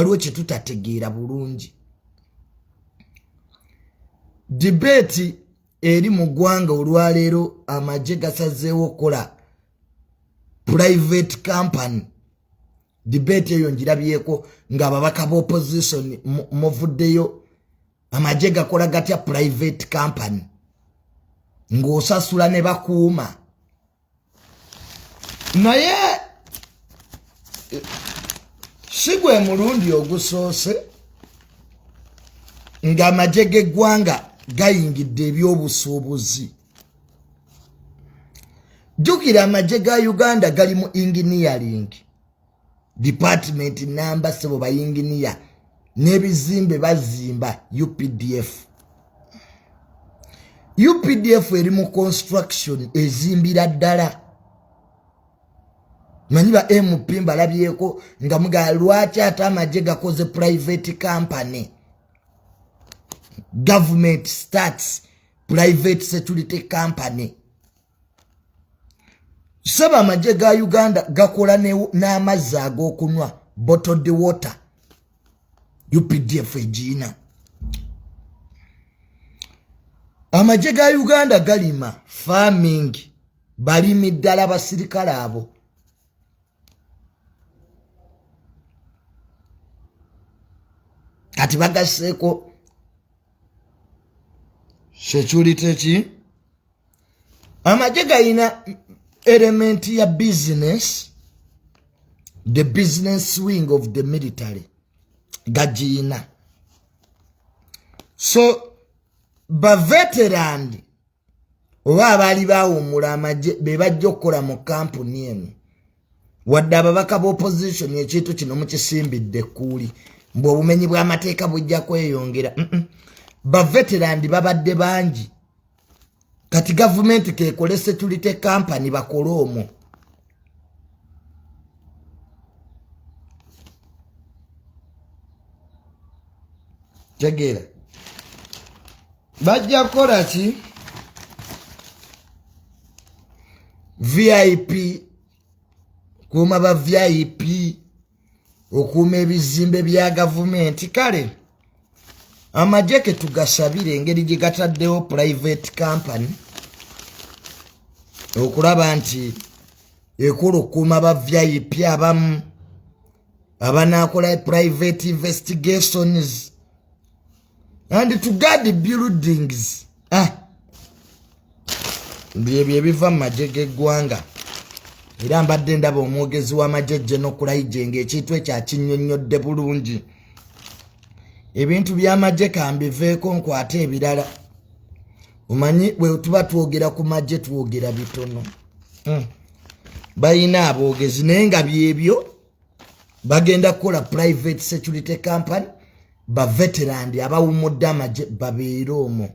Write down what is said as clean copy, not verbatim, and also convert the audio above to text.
waliwo kye tutategeera bulungi. Debate eri mu ggwanga olwaleero amagye gasazeewo okukola private company. Debate eyo ngirabyeko ng'ababaka b'opposition muvuddeyo amagye gakola gatya private company ng'osasula ne bakuuma. Naye si gwe mulundi ogusoose ng'amagye g'eggwanga gayingidde ebyobusuubuzi. Jjukira amagye ga Uganda gali mu engineering department namba sebo ba engineer n'ebizimbe bazimba UPDF. UPDF eri mu construction ezimbira ddala. Manyiba MP mbalabyeko nga muga lwaki ate amagye gakoze private company. Government starts private security company. Saba amagye ga Uganda gakola n'amazzi ag'okunywa bottled water. UPDF egiina. Amagye ga Uganda galima farming balimi ddala basirikale abo. Kati bagaseeko security ki? Amagye galina element ya business, the business wing of the military gajiina. So ba veteran oba abaali baawummula amagye be bajja okukola mu kampuni eno wadde ababaka b'opposition ekintu kino mukisimbidde kuuli mbu obumenyi bw'amateeka bujja kweyongera. Ba veteran babadde bangi kati gavumenti kekole security company bakole omwo. Tegeera bajja kukola ki? VIP kuuma ba VIP okuuma ebizimbe bya gavumenti. Kale amagye ke tugasabire engeri gye gataddewo private company okulaba nti ekola okuuma ba VIP abamu abanaakola private investigations and to guard the buildings. Byebyo ebiva mu magye g'eggwanga. Era mbadde ndaba omwogezi w'amagye General Kulaije ng'ekintu ekyo akinnyonnyodde bulungi. Ebintu by'amagye kambiveeko nkwate ebirala. Omanyi bwe tuba twogera ku magye twogera bitono. Bayina aboogezi naye nga byebyo bagenda kukola private security company ba veteran abawummudde amagye babeere omwo.